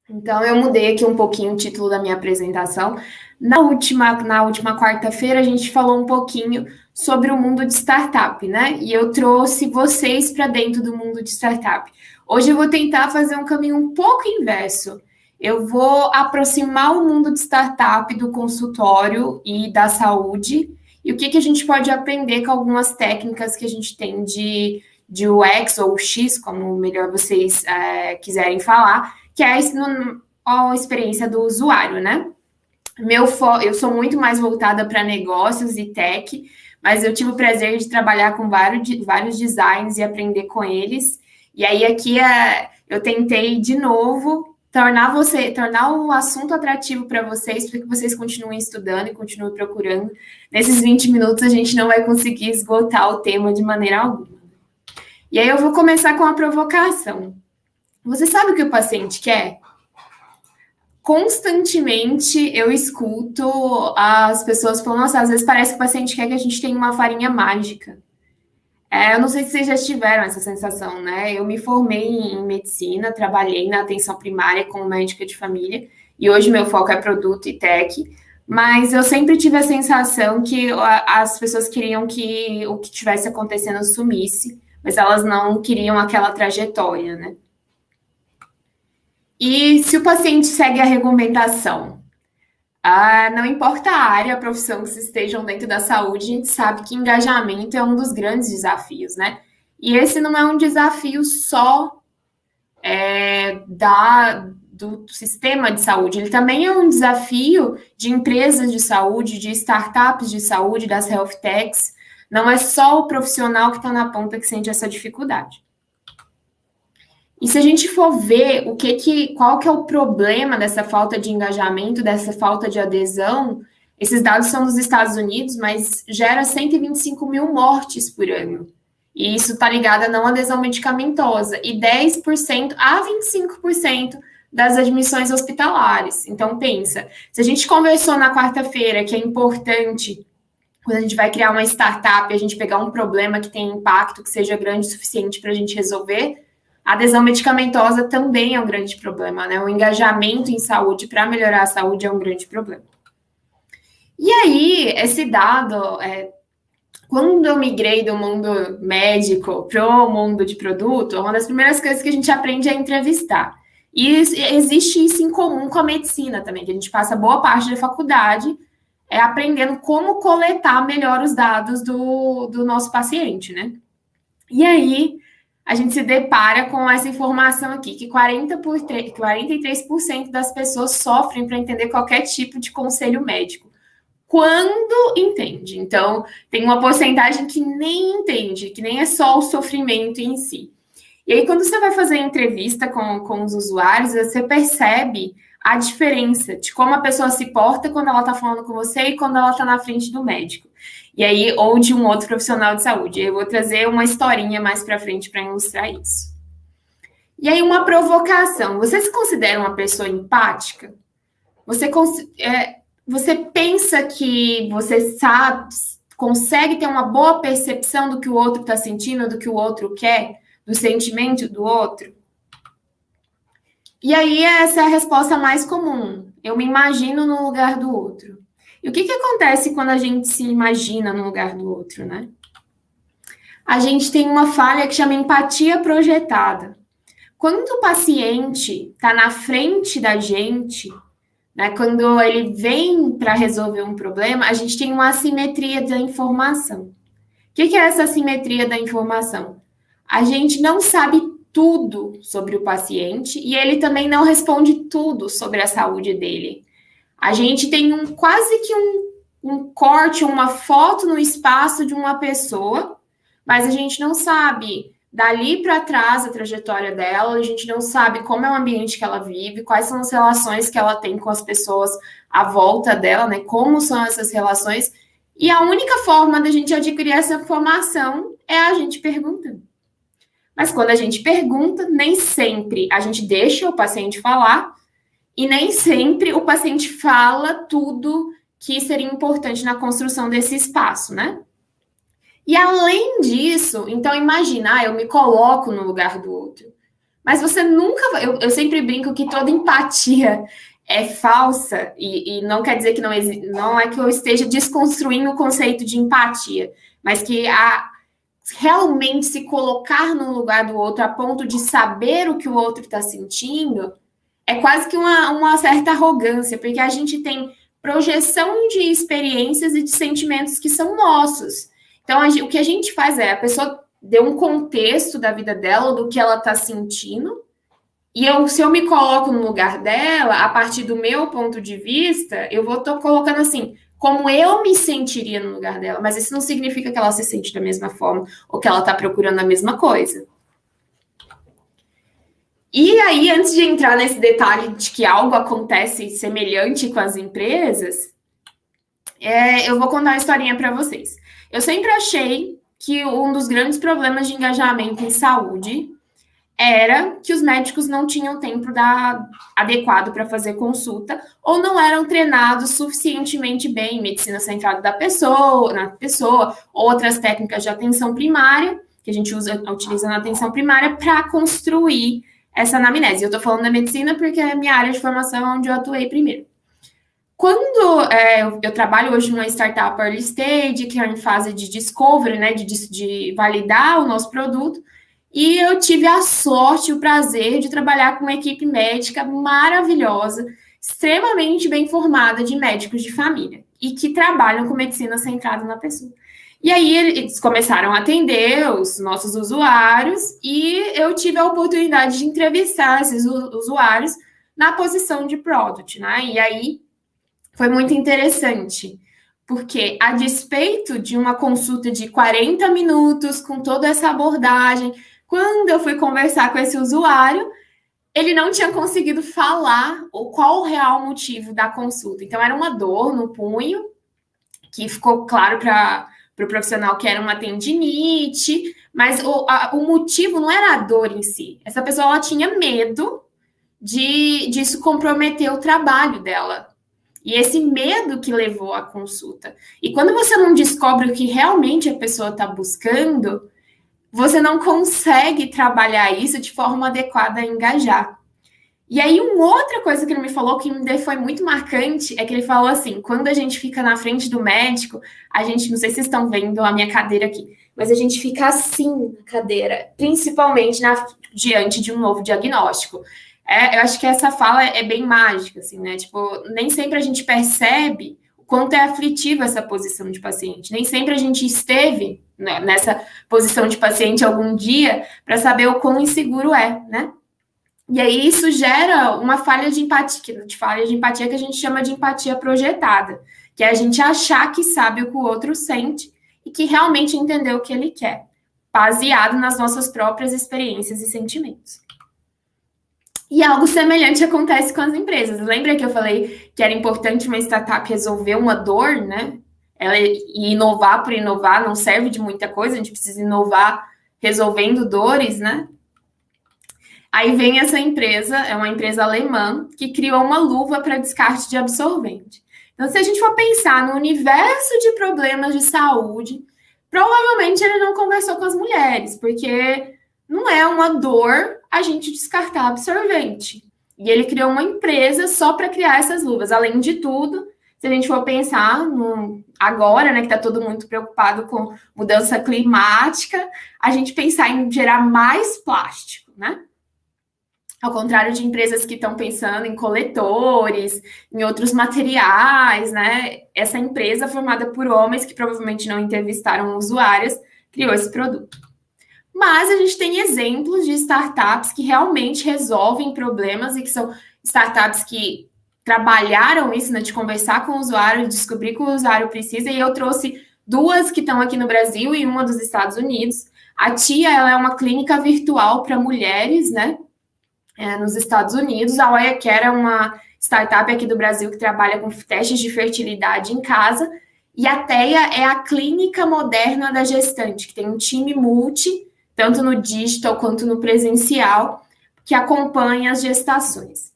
Então, eu mudei aqui um pouquinho o título da minha apresentação. Na última quarta-feira, a gente falou um pouquinho sobre o mundo de startup, né? E eu trouxe vocês para dentro do mundo de startup. Hoje eu vou tentar fazer um caminho um pouco inverso. Eu vou aproximar o mundo de startup do consultório e da saúde. E o que, que a gente pode aprender com algumas técnicas que a gente tem de UX ou X, como melhor vocês quiserem falar, que é a experiência do usuário, né? Eu sou muito mais voltada para negócios e tech, mas eu tive o prazer de trabalhar com vários designs e aprender com eles. E aí aqui eu tentei de novo tornar o assunto atrativo para vocês, para que vocês continuem estudando e continuem procurando. Nesses 20 minutos a gente não vai conseguir esgotar o tema de maneira alguma. E aí eu vou começar com a provocação. Você sabe o que o paciente quer? Constantemente eu escuto as pessoas falando, nossa, às vezes parece que o paciente quer que a gente tenha uma farinha mágica. Eu não sei se vocês já tiveram essa sensação, né? Eu me formei em medicina, trabalhei na atenção primária como médica de família, e hoje meu foco é produto e tech, mas eu sempre tive a sensação que as pessoas queriam que o que estivesse acontecendo sumisse, mas elas não queriam aquela trajetória, né? E se o paciente segue a recomendação, não importa a área, a profissão que se estejam dentro da saúde, a gente sabe que engajamento é um dos grandes desafios, né? E esse não é um desafio só do sistema de saúde, ele também é um desafio de empresas de saúde, de startups de saúde, das health techs. Não é só o profissional que está na ponta que sente essa dificuldade. E se a gente for ver qual que é o problema dessa falta de engajamento, dessa falta de adesão, esses dados são dos Estados Unidos, mas gera 125 mil mortes por ano. E isso está ligado à não adesão medicamentosa. E 10% a 25% das admissões hospitalares. Então, pensa, se a gente conversou na quarta-feira que é importante, quando a gente vai criar uma startup, a gente pegar um problema que tem impacto, que seja grande o suficiente para a gente resolver, a adesão medicamentosa também é um grande problema, né? O engajamento em saúde para melhorar a saúde é um grande problema. E aí, esse dado, quando eu migrei do mundo médico para o mundo de produto, uma das primeiras coisas que a gente aprende é entrevistar. E existe isso em comum com a medicina também, que a gente passa boa parte da faculdade aprendendo como coletar melhor os dados do nosso paciente, né? E aí, a gente se depara com essa informação aqui, que 43% das pessoas sofrem para entender qualquer tipo de conselho médico. Quando entende. Então, tem uma porcentagem que nem entende, que nem é só o sofrimento em si. E aí, quando você vai fazer entrevista com os usuários, você percebe a diferença de como a pessoa se porta quando ela está falando com você e quando ela está na frente do médico. E aí, ou de um outro profissional de saúde. Eu vou trazer uma historinha mais para frente para ilustrar isso. E aí, uma provocação. Você se considera uma pessoa empática? Você pensa que você consegue ter uma boa percepção do que o outro está sentindo, do que o outro quer, do sentimento do outro? E aí, essa é a resposta mais comum. Eu me imagino no lugar do outro. E o que acontece quando a gente se imagina no lugar do outro, né? A gente tem uma falha que chama empatia projetada. Quando o paciente está na frente da gente, né, quando ele vem para resolver um problema, a gente tem uma assimetria da informação. O que é essa assimetria da informação? A gente não sabe tudo sobre o paciente e ele também não responde tudo sobre a saúde dele. A gente tem quase que um corte, uma foto no espaço de uma pessoa, mas a gente não sabe dali para trás a trajetória dela, a gente não sabe como é o ambiente que ela vive, quais são as relações que ela tem com as pessoas à volta dela, né? Como são essas relações. E a única forma da gente adquirir essa informação é a gente perguntando. Mas quando a gente pergunta, nem sempre a gente deixa o paciente falar e nem sempre o paciente fala tudo que seria importante na construção desse espaço, né? E além disso, então imagina, eu me coloco no lugar do outro. Mas você nunca... Eu sempre brinco que toda empatia é falsa, e não quer dizer que não é que eu esteja desconstruindo o conceito de empatia, mas que realmente se colocar no lugar do outro a ponto de saber o que o outro está sentindo é quase que uma certa arrogância, porque a gente tem projeção de experiências e de sentimentos que são nossos. Então, o que a gente faz é, a pessoa deu um contexto da vida dela, do que ela está sentindo, e se eu me coloco no lugar dela, a partir do meu ponto de vista, eu vou colocando assim, como eu me sentiria no lugar dela, mas isso não significa que ela se sente da mesma forma, ou que ela está procurando a mesma coisa. E aí, antes de entrar nesse detalhe de que algo acontece semelhante com as empresas, eu vou contar uma historinha para vocês. Eu sempre achei que um dos grandes problemas de engajamento em saúde era que os médicos não tinham tempo adequado para fazer consulta ou não eram treinados suficientemente bem em medicina centrada na pessoa, outras técnicas de atenção primária, que a gente utiliza na atenção primária, para construir essa anamnese. Eu estou falando da medicina porque é a minha área de formação é onde eu atuei primeiro. Quando eu trabalho hoje numa startup early stage, que é em fase de discovery, né, de validar o nosso produto, e eu tive a sorte e o prazer de trabalhar com uma equipe médica maravilhosa, extremamente bem formada de médicos de família, e que trabalham com medicina centrada na pessoa. E aí eles começaram a atender os nossos usuários, e eu tive a oportunidade de entrevistar esses usuários na posição de product, né? E aí foi muito interessante, porque a despeito de uma consulta de 40 minutos, com toda essa abordagem, quando eu fui conversar com esse usuário, ele não tinha conseguido falar qual o real motivo da consulta. Então, era uma dor no punho, que ficou claro para o profissional que era uma tendinite, mas o motivo não era a dor em si. Essa pessoa ela tinha medo disso comprometer o trabalho dela. E esse medo que levou à consulta. E quando você não descobre o que realmente a pessoa está buscando, você não consegue trabalhar isso de forma adequada a engajar. E aí, uma outra coisa que ele me falou que foi muito marcante é que ele falou assim, quando a gente fica na frente do médico, a gente, não sei se vocês estão vendo a minha cadeira aqui, mas a gente fica assim na cadeira, principalmente diante de um novo diagnóstico. Eu acho que essa fala é bem mágica, assim, né? Tipo, nem sempre a gente percebe o quanto é aflitiva essa posição de paciente. Nem sempre a gente esteve, né, nessa posição de paciente algum dia para saber o quão inseguro é, né? E aí isso gera uma falha de empatia que a gente chama de empatia projetada, que é a gente achar que sabe o que o outro sente e que realmente entendeu o que ele quer, baseado nas nossas próprias experiências e sentimentos. E algo semelhante acontece com as empresas. Lembra que eu falei que era importante uma startup resolver uma dor, né? E inovar por inovar não serve de muita coisa, a gente precisa inovar resolvendo dores, né? Aí vem essa empresa, é uma empresa alemã, que criou uma luva para descarte de absorvente. Então, se a gente for pensar no universo de problemas de saúde, provavelmente ele não conversou com as mulheres, porque não é uma dor a gente descartar absorvente. E ele criou uma empresa só para criar essas luvas. Além de tudo, se a gente for pensar agora, né, que está todo mundo preocupado com mudança climática, a gente pensar em gerar mais plástico, né? Ao contrário de empresas que estão pensando em coletores, em outros materiais, né? Essa empresa, formada por homens que provavelmente não entrevistaram usuários, criou esse produto. Mas a gente tem exemplos de startups que realmente resolvem problemas e que são startups que trabalharam isso, né, de conversar com o usuário, descobrir o que o usuário precisa, e eu trouxe duas que estão aqui no Brasil e uma dos Estados Unidos. A Tia, ela é uma clínica virtual para mulheres, né, nos Estados Unidos. A WireCare é uma startup aqui do Brasil que trabalha com testes de fertilidade em casa. E a TEA é a clínica moderna da gestante, que tem um time multi, tanto no digital quanto no presencial, que acompanha as gestações.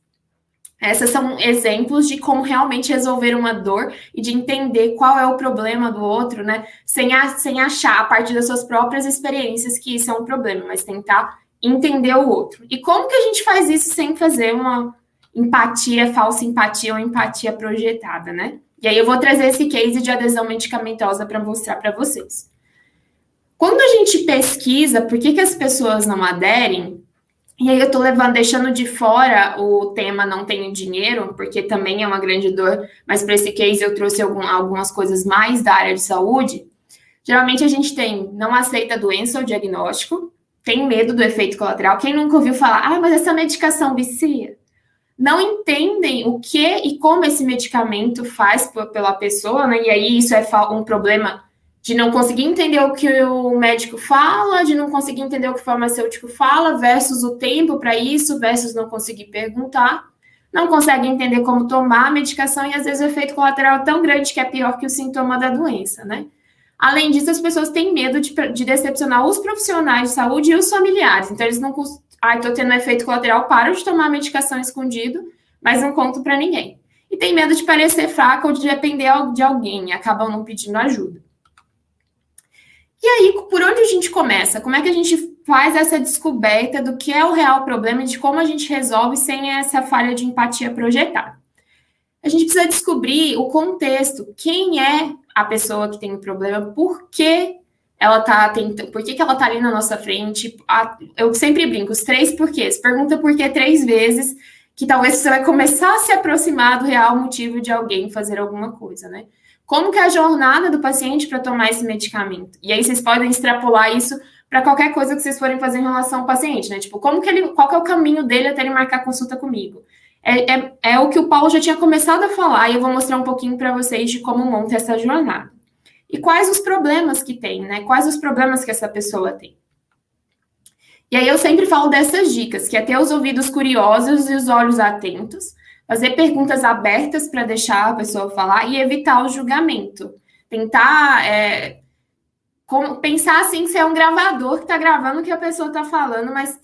Esses são exemplos de como realmente resolver uma dor e de entender qual é o problema do outro, né? Sem achar, a partir das suas próprias experiências, que isso é um problema, mas tentar entender o outro. E como que a gente faz isso sem fazer uma empatia, falsa empatia ou empatia projetada, né? E aí eu vou trazer esse case de adesão medicamentosa para mostrar para vocês. Quando a gente pesquisa por que as pessoas não aderem, e aí eu estou deixando de fora o tema não tenho dinheiro, porque também é uma grande dor, mas para esse case eu trouxe algumas coisas mais da área de saúde. Geralmente a gente não aceita a doença ou diagnóstico, tem medo do efeito colateral. Quem nunca ouviu falar, mas essa medicação vicia? Não entendem o que e como esse medicamento faz pela pessoa, né? E aí isso é um problema de não conseguir entender o que o médico fala, de não conseguir entender o que o farmacêutico fala, versus o tempo para isso, versus não conseguir perguntar, não consegue entender como tomar a medicação e às vezes o efeito colateral é tão grande que é pior que o sintoma da doença, né? Além disso, as pessoas têm medo de decepcionar os profissionais de saúde e os familiares. Então, eles não... estou tendo um efeito colateral, paro de tomar a medicação escondido, mas não conto para ninguém. E tem medo de parecer fraca ou de depender de alguém, e acabam não pedindo ajuda. E aí, por onde a gente começa? Como é que a gente faz essa descoberta do que é o real problema e de como a gente resolve sem essa falha de empatia projetada? A gente precisa descobrir o contexto, quem é a pessoa que tem o problema, por que ela está tentando, por que ela está ali na nossa frente. Eu sempre brinco, os 3 porquês. Pergunta por que 3 vezes, que talvez você vai começar a se aproximar do real motivo de alguém fazer alguma coisa, né? Como que é a jornada do paciente para tomar esse medicamento? E aí vocês podem extrapolar isso para qualquer coisa que vocês forem fazer em relação ao paciente, né? Tipo, qual que é o caminho dele até ele marcar consulta comigo? É o que o Paulo já tinha começado a falar, e eu vou mostrar um pouquinho para vocês de como monta essa jornada. E quais os problemas que tem, né? Quais os problemas que essa pessoa tem. E aí eu sempre falo dessas dicas, que é ter os ouvidos curiosos e os olhos atentos, fazer perguntas abertas para deixar a pessoa falar e evitar o julgamento. Tentar pensar assim que você é um gravador que está gravando o que a pessoa está falando, mas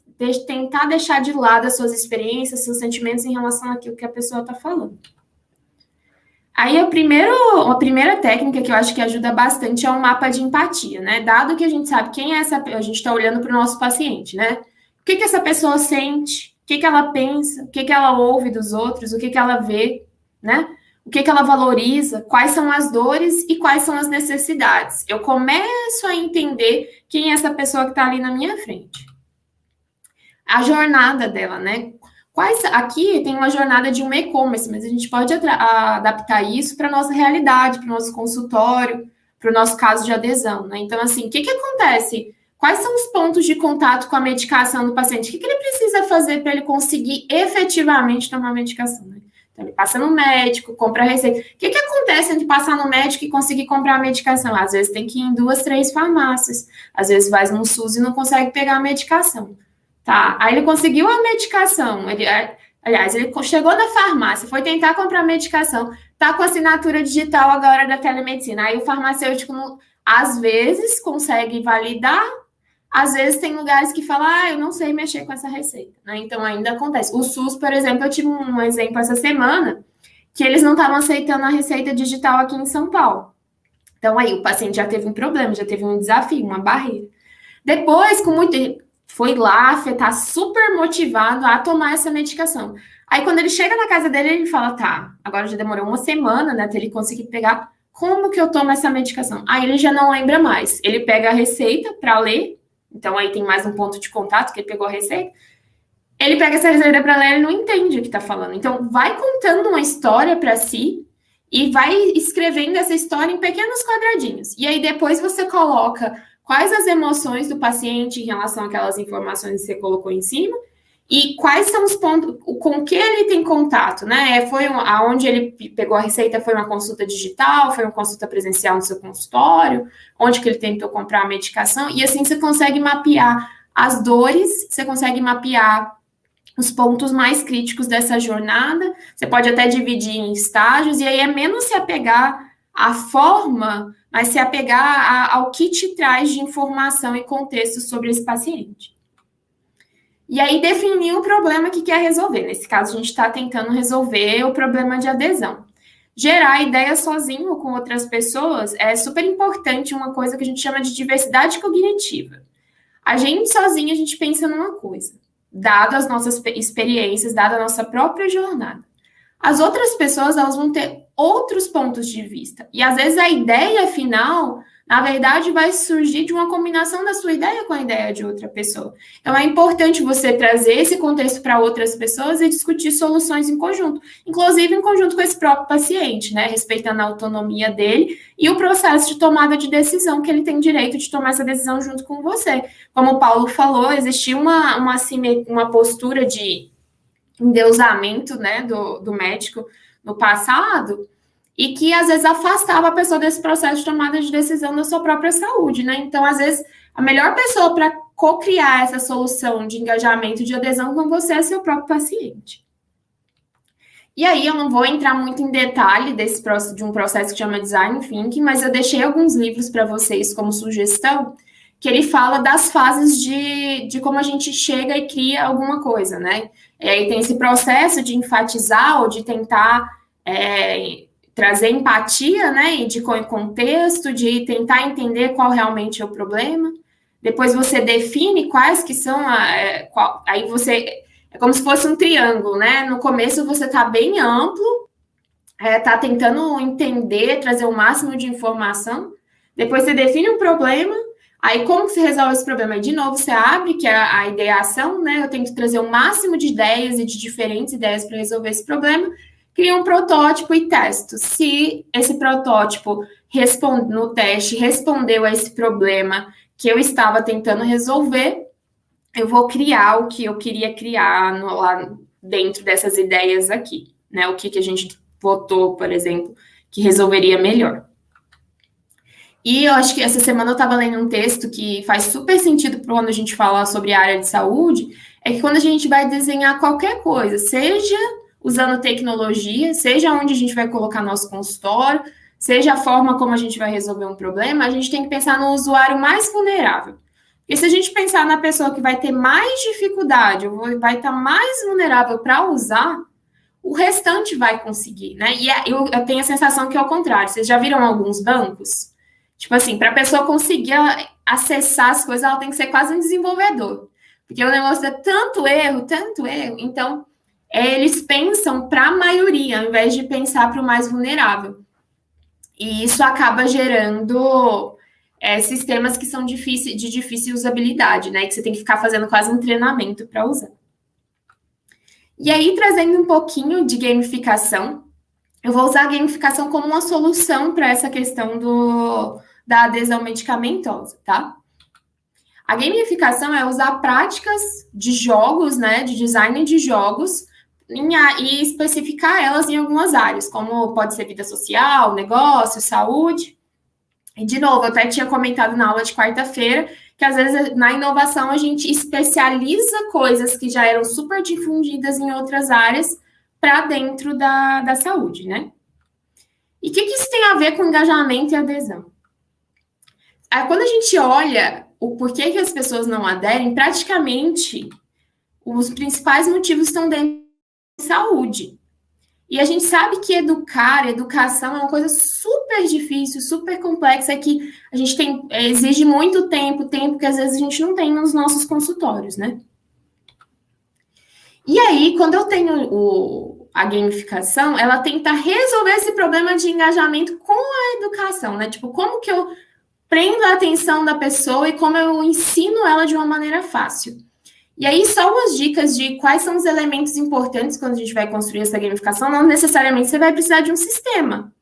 tentar deixar de lado as suas experiências, seus sentimentos em relação àquilo que a pessoa está falando. Aí a primeira técnica que eu acho que ajuda bastante é o mapa de empatia, né? Dado que a gente sabe quem é a gente está olhando para o nosso paciente, né? O que essa pessoa sente, o que ela pensa, o que ela ouve dos outros, o que ela vê, né? O que ela valoriza, quais são as dores e quais são as necessidades. Eu começo a entender quem é essa pessoa que está ali na minha frente. A jornada dela, né? Aqui tem uma jornada de um e-commerce, mas a gente pode adaptar isso para a nossa realidade, para o nosso consultório, para o nosso caso de adesão, né? Então, assim, o que acontece? Quais são os pontos de contato com a medicação do paciente? O que ele precisa fazer para ele conseguir efetivamente tomar a medicação, né? Então, ele passa no médico, compra a receita. O que acontece entre passar no médico e conseguir comprar a medicação? Às vezes tem que ir em 2, 3 farmácias. Às vezes vai no SUS e não consegue pegar a medicação. Tá, aí ele conseguiu a medicação, aliás, ele chegou na farmácia, foi tentar comprar a medicação, tá com assinatura digital agora da telemedicina, aí o farmacêutico, às vezes, consegue validar, às vezes tem lugares que falam, eu não sei mexer com essa receita, né? Então ainda acontece. O SUS, por exemplo, eu tive um exemplo essa semana, que eles não estavam aceitando a receita digital aqui em São Paulo. Então aí o paciente já teve um problema, já teve um desafio, uma barreira. Depois, foi lá, tá super motivado a tomar essa medicação. Aí, quando ele chega na casa dele, ele fala, tá, agora já demorou uma semana, né, até ele conseguir pegar, como que eu tomo essa medicação? Aí, ele já não lembra mais. Ele pega a receita para ler, então aí tem mais um ponto de contato, que ele pegou a receita. Ele pega essa receita para ler, ele não entende o que tá falando. Então, vai contando uma história para si e vai escrevendo essa história em pequenos quadradinhos. E aí, depois você coloca quais as emoções do paciente em relação àquelas informações que você colocou em cima e quais são os pontos, com que ele tem contato, né? Aonde ele pegou a receita, foi uma consulta digital, foi uma consulta presencial no seu consultório, onde que ele tentou comprar a medicação, e assim você consegue mapear as dores, você consegue mapear os pontos mais críticos dessa jornada, você pode até dividir em estágios, e aí é menos se apegar à forma, mas se apegar ao que te traz de informação e contexto sobre esse paciente. E aí definir o problema que quer resolver. Nesse caso, a gente está tentando resolver o problema de adesão. Gerar ideias sozinho ou com outras pessoas é super importante, uma coisa que a gente chama de diversidade cognitiva. A gente sozinha, a gente pensa numa coisa, dado as nossas experiências, dada a nossa própria jornada. As outras pessoas, elas vão ter outros pontos de vista. E às vezes a ideia final, na verdade, vai surgir de uma combinação da sua ideia com a ideia de outra pessoa. Então é importante você trazer esse contexto para outras pessoas e discutir soluções em conjunto, inclusive em conjunto com esse próprio paciente, né? Respeitando a autonomia dele e o processo de tomada de decisão, que ele tem direito de tomar essa decisão junto com você. Como o Paulo falou, existia uma postura de endeusamento, né, do médico no passado, e que às vezes afastava a pessoa desse processo de tomada de decisão da sua própria saúde, né? Então, às vezes, a melhor pessoa para co-criar essa solução de engajamento, de adesão com você é seu próprio paciente. E aí, eu não vou entrar muito em detalhe de um processo que chama Design Thinking, mas eu deixei alguns livros para vocês como sugestão, que ele fala das fases de como a gente chega e cria alguma coisa, né? E aí tem esse processo de enfatizar ou de tentar trazer empatia, né? E de contexto, de tentar entender qual realmente é o problema. Depois você define quais que são aí você... É como se fosse um triângulo, né? No começo você está bem amplo, está tentando entender, trazer o máximo de informação. Depois você define um problema. Aí, como se resolve esse problema? Aí, de novo, você abre, que é a ideação, né? Eu tenho que trazer o máximo de ideias e de diferentes ideias para resolver esse problema. Cria um protótipo e testo. Se esse protótipo no teste respondeu a esse problema que eu estava tentando resolver, eu vou criar o que eu queria criar lá dentro dessas ideias aqui, né? O que a gente votou, por exemplo, que resolveria melhor. E eu acho que essa semana eu estava lendo um texto que faz super sentido para quando a gente fala sobre a área de saúde, é que quando a gente vai desenhar qualquer coisa, seja usando tecnologia, seja onde a gente vai colocar nosso consultório, seja a forma como a gente vai resolver um problema, a gente tem que pensar no usuário mais vulnerável. Porque se a gente pensar na pessoa que vai ter mais dificuldade, ou vai estar mais vulnerável para usar, o restante vai conseguir, né? E eu tenho a sensação que é o contrário. Vocês já viram alguns bancos? Tipo assim, para a pessoa conseguir acessar as coisas, ela tem que ser quase um desenvolvedor. Porque o negócio é tanto erro. Então, eles pensam para a maioria, ao invés de pensar para o mais vulnerável. E isso acaba gerando sistemas que são de difícil usabilidade, né? Que você tem que ficar fazendo quase um treinamento para usar. E aí, trazendo um pouquinho de gamificação, eu vou usar a gamificação como uma solução para essa questão da adesão medicamentosa, tá? A gamificação é usar práticas de jogos, né, de design de jogos, e especificar elas em algumas áreas, como pode ser vida social, negócio, saúde. E, de novo, eu até tinha comentado na aula de quarta-feira que, às vezes, na inovação, a gente especializa coisas que já eram super difundidas em outras áreas para dentro da saúde, né? E o que isso tem a ver com engajamento e adesão? Quando a gente olha o porquê que as pessoas não aderem, praticamente os principais motivos estão dentro da saúde. E a gente sabe que educação é uma coisa super difícil, super complexa, que a gente exige muito tempo que às vezes a gente não tem nos nossos consultórios, né? E aí, quando eu tenho a gamificação, ela tenta resolver esse problema de engajamento com a educação, né? Tipo, como que eu prendo a atenção da pessoa e como eu ensino ela de uma maneira fácil. E aí, só umas dicas de quais são os elementos importantes quando a gente vai construir essa gamificação. Não necessariamente você vai precisar de um sistema.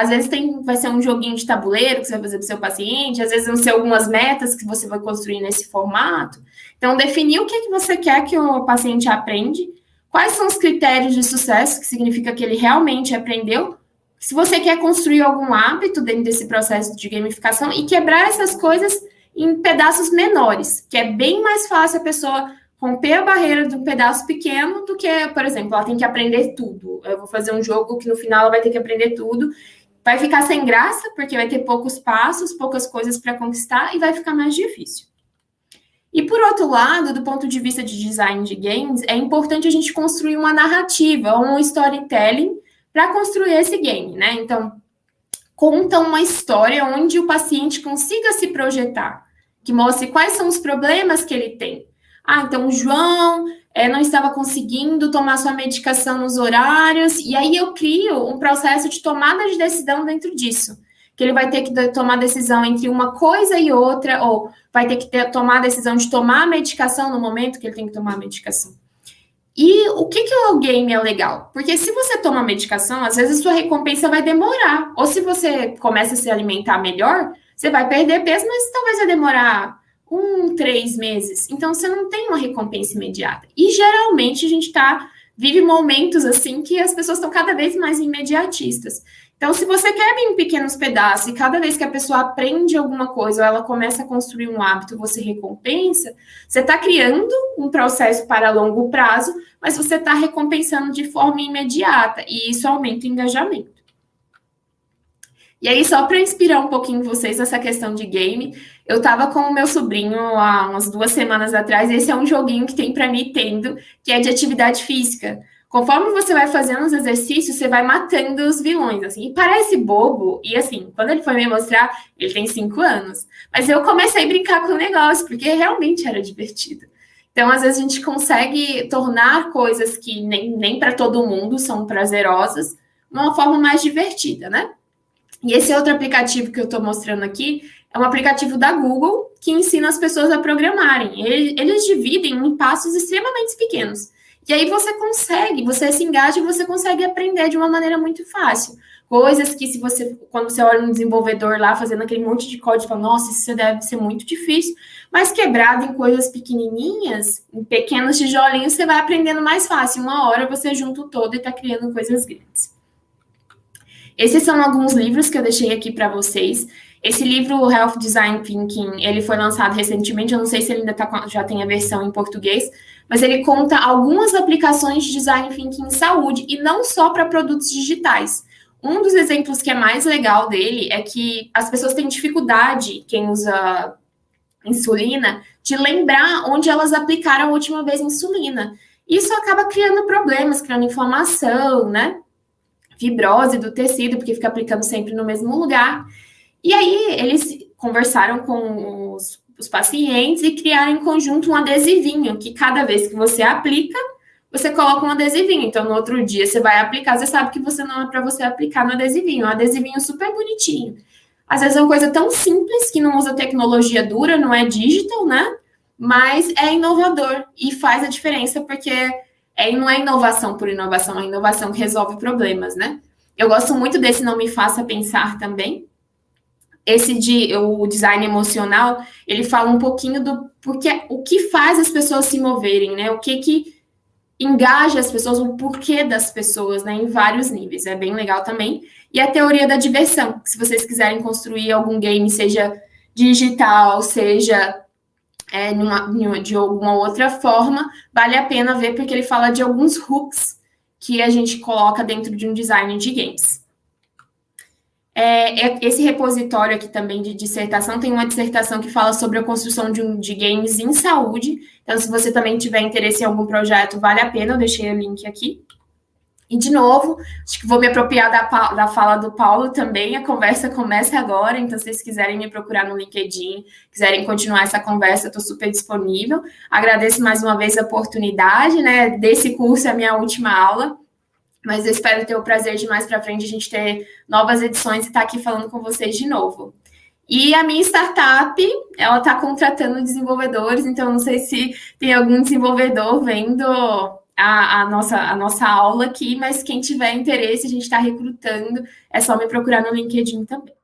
Às vezes vai ser um joguinho de tabuleiro que você vai fazer para o seu paciente, às vezes vão ser algumas metas que você vai construir nesse formato. Então, definir o que você quer que o paciente aprende, quais são os critérios de sucesso, que significa que ele realmente aprendeu, se você quer construir algum hábito dentro desse processo de gamificação e quebrar essas coisas em pedaços menores, que é bem mais fácil a pessoa romper a barreira de um pedaço pequeno do que, por exemplo, ela tem que aprender tudo. Eu vou fazer um jogo que no final ela vai ter que aprender tudo. Vai ficar sem graça, porque vai ter poucos passos, poucas coisas para conquistar e vai ficar mais difícil. E, por outro lado, do ponto de vista de design de games, é importante a gente construir uma narrativa, um storytelling para construir esse game, né? Então, conta uma história onde o paciente consiga se projetar, que mostre quais são os problemas que ele tem. Ah, então o João não estava conseguindo tomar sua medicação nos horários, e aí eu crio um processo de tomada de decisão dentro disso, que ele vai ter que tomar decisão entre uma coisa e outra, ou vai ter que tomar a decisão de tomar a medicação no momento que ele tem que tomar a medicação. E o que o game é legal? Porque se você toma a medicação, às vezes a sua recompensa vai demorar. Ou se você começa a se alimentar melhor, você vai perder peso, mas talvez vai demorar 3 meses. Então, você não tem uma recompensa imediata. E, geralmente, a gente vive momentos, assim, que as pessoas estão cada vez mais imediatistas. Então, se você quebra em pequenos pedaços e cada vez que a pessoa aprende alguma coisa ou ela começa a construir um hábito, você recompensa, você está criando um processo para longo prazo, mas você está recompensando de forma imediata e isso aumenta o engajamento. E aí, só para inspirar um pouquinho vocês nessa questão de game, eu estava com o meu sobrinho há umas 2 semanas atrás, e esse é um joguinho que tem para Nintendo, que é de atividade física. Conforme você vai fazendo os exercícios, você vai matando os vilões, assim. E parece bobo, e assim, quando ele foi me mostrar, ele tem 5 anos. Mas eu comecei a brincar com o negócio, porque realmente era divertido. Então, às vezes, a gente consegue tornar coisas que nem para todo mundo são prazerosas, de uma forma mais divertida, né? E esse outro aplicativo que eu estou mostrando aqui é um aplicativo da Google que ensina as pessoas a programarem. Eles dividem em passos extremamente pequenos. E aí você se engaja e você consegue aprender de uma maneira muito fácil. Coisas que quando você olha um desenvolvedor lá fazendo aquele monte de código, fala, nossa, isso deve ser muito difícil. Mas quebrado em coisas pequenininhas, em pequenos tijolinhos, você vai aprendendo mais fácil. Uma hora você junta o todo e está criando coisas grandes. Esses são alguns livros que eu deixei aqui para vocês. Esse livro, Health Design Thinking, ele foi lançado recentemente, eu não sei se ele ainda já tem a versão em português, mas ele conta algumas aplicações de Design Thinking em saúde, e não só para produtos digitais. Um dos exemplos que é mais legal dele é que as pessoas têm dificuldade, quem usa insulina, de lembrar onde elas aplicaram a última vez insulina. Isso acaba criando problemas, criando inflamação, né? Fibrose do tecido, porque fica aplicando sempre no mesmo lugar. E aí, eles conversaram com os pacientes e criaram em conjunto um adesivinho, que cada vez que você aplica, você coloca um adesivinho. Então, no outro dia, você vai aplicar, você sabe que não é para você aplicar no adesivinho. Um adesivinho super bonitinho. Às vezes é uma coisa tão simples, que não usa tecnologia dura, não é digital, né? Mas é inovador e faz a diferença, porque não é inovação por inovação, é inovação que resolve problemas, né? Eu gosto muito desse Não Me Faça Pensar também. O design emocional, ele fala um pouquinho o que faz as pessoas se moverem, né? O que engaja as pessoas, o porquê das pessoas, né? Em vários níveis. É bem legal também. E a teoria da diversão, se vocês quiserem construir algum game, seja digital, seja de alguma outra forma, vale a pena ver, porque ele fala de alguns hooks que a gente coloca dentro de um design de games. Esse repositório aqui também de dissertação, tem uma dissertação que fala sobre a construção de games em saúde. Então, se você também tiver interesse em algum projeto, vale a pena, eu deixei o link aqui. E, de novo, acho que vou me apropriar da fala do Paulo também, a conversa começa agora, então, se vocês quiserem me procurar no LinkedIn, quiserem continuar essa conversa, eu estou super disponível. Agradeço mais uma vez a oportunidade, né, desse curso é a minha última aula, mas eu espero ter o prazer de mais para frente a gente ter novas edições e estar aqui falando com vocês de novo. E a minha startup, ela está contratando desenvolvedores, então não sei se tem algum desenvolvedor vendo a nossa aula aqui, mas quem tiver interesse, a gente está recrutando, é só me procurar no LinkedIn também.